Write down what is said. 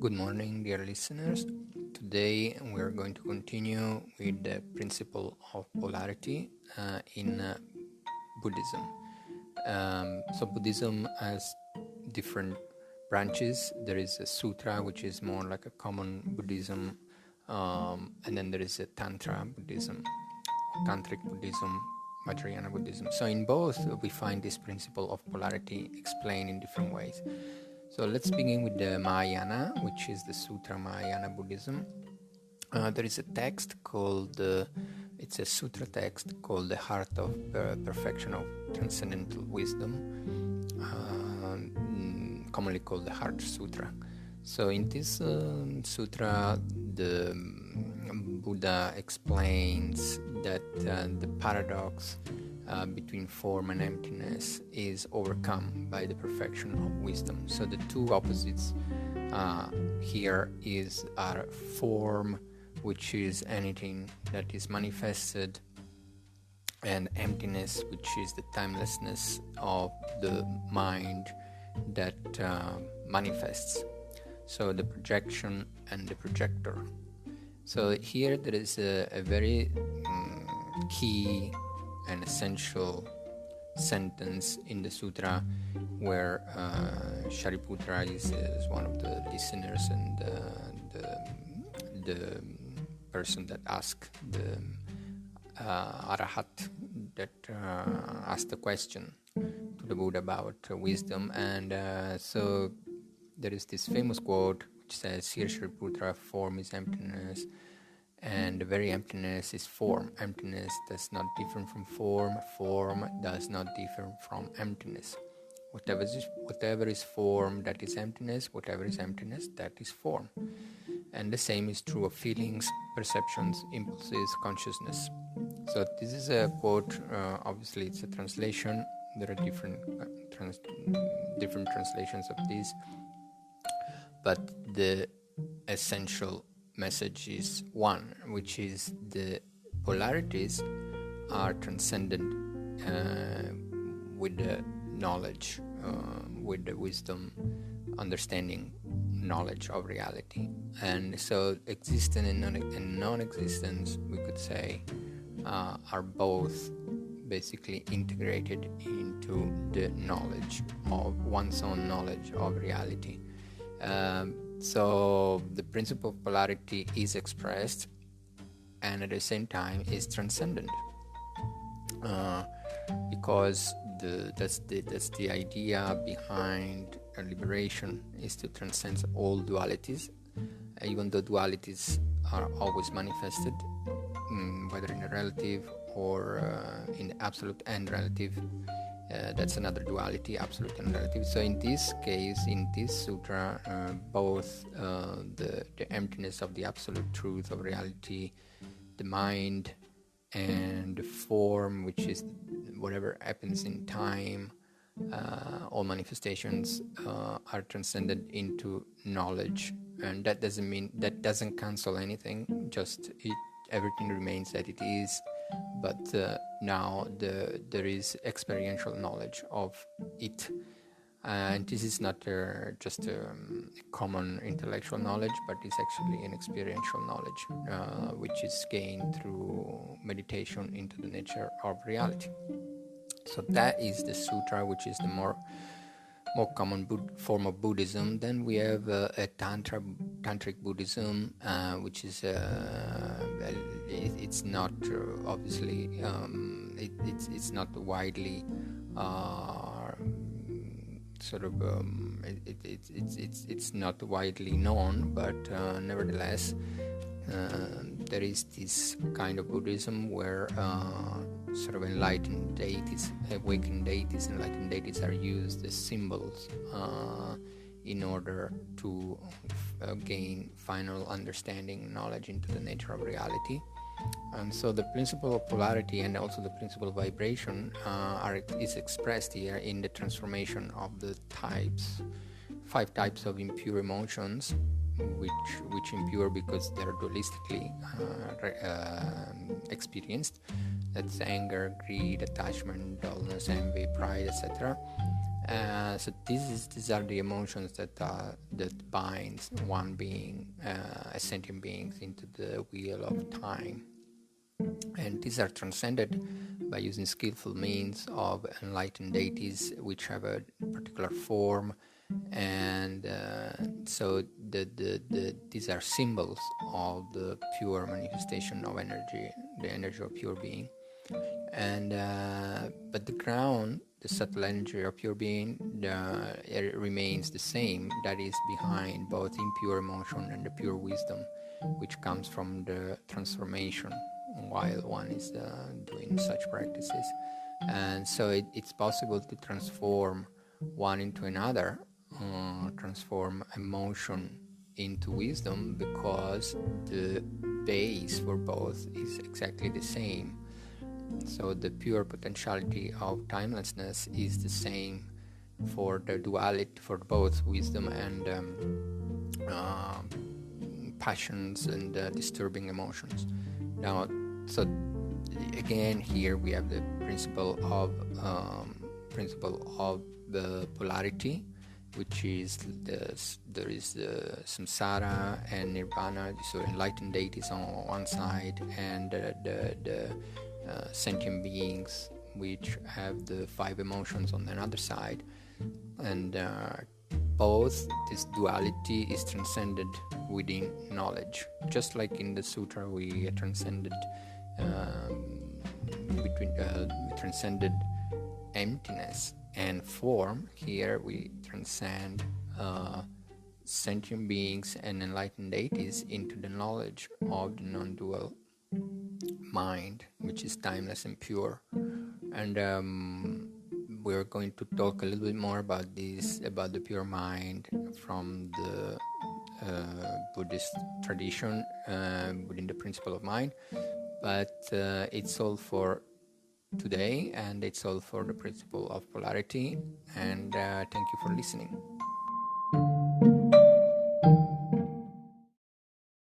Good morning, dear listeners. Today we're going to continue with the principle of polarity in Buddhism. So Buddhism has different branches. There is a sutra, which is more like a common Buddhism, and then there is a Tantra Buddhism, Tantric Buddhism, Vajrayana Buddhism. So in both, we find this principle of polarity explained in different ways. So let's begin with the Mahayana, which is the Sutra Mahayana Buddhism. There is a text called, it's a sutra text called the Heart of Perfection of Transcendental Wisdom, commonly called the Heart Sutra. So in this sutra, the Buddha explains that the paradox between form and emptiness is overcome by the perfection of wisdom. So the two opposites here are form, which is anything that is manifested, and emptiness, which is the timelessness of the mind that manifests. So the projection and the projector. So here there is a very key and essential sentence in the sutra where Shariputra is one of the listeners and the person that asked the Arahat that asked the question to the Buddha about wisdom, and so there is this famous quote which says, "Here Shariputra, form is emptiness, and the very emptiness is form. Emptiness does not differ from form. Form does not differ from emptiness. Whatever is form, that is emptiness. Whatever is emptiness, that is form." And the same is true of feelings, perceptions, impulses, consciousness. So this is a quote. Obviously, it's a translation. There are different translations of this, but the essential message is one, which is the polarities are transcendent with the knowledge, with the wisdom, understanding, knowledge of reality. And so existence and non-existence, we could say, are both basically integrated into the knowledge of one's own knowledge of reality. So the principle of polarity is expressed and at the same time is transcendent, because that's the idea behind liberation, is to transcend all dualities, even though dualities are always manifested, whether in a relative or in the absolute and relative. That's another duality, absolute and relative. So in this case, in this sutra, both the emptiness of the absolute truth of reality, the mind, and the form, which is whatever happens in time, all manifestations are transcended into knowledge. And that doesn't cancel anything, just everything remains that it is. But now there is experiential knowledge of it, and this is not just a common intellectual knowledge, but it's actually an experiential knowledge, which is gained through meditation into the nature of reality. So that is the sutra, which is the more common form of Buddhism. Then we have a tantric Buddhism, which is it's not obviously it's not widely it's not widely known, but nevertheless there is this kind of Buddhism where sort of enlightened deities, awakened deities, enlightened deities are used as symbols in order to gain final understanding, knowledge into the nature of reality. And so the principle of polarity and also the principle of vibration is expressed here in the transformation of the 5 types of impure emotions, which impure because they're dualistically experienced. That's anger, greed, attachment, dullness, envy, pride, etc. So these are the emotions that binds one being, a sentient beings, into the wheel of time. And these are transcended by using skillful means of enlightened deities which have a particular form, and so these are symbols of the pure manifestation of energy, the energy of pure being. And but the ground, the subtle energy of pure being, it remains the same. That is behind both impure emotion and the pure wisdom, which comes from the transformation while one is doing such practices. And so it's possible to transform one into another, transform emotion into wisdom, because the base for both is exactly the same. So the pure potentiality of timelessness is the same for the duality, for both wisdom and passions and disturbing emotions. Now, so again, here we have the principle of the polarity, which is there is the samsara and nirvana, so enlightened deities on one side, and the sentient beings which have the five emotions on another side. And both this duality is transcended within knowledge, just like in the sutra we transcended we transcended emptiness and form. Here we transcend sentient beings and enlightened deities into the knowledge of the non-dual mind, which is timeless and pure. And we're going to talk a little bit more about this, about the pure mind, from the Buddhist tradition within the principle of mind. But it's all for today, and it's all for the principle of polarity. And thank you for listening.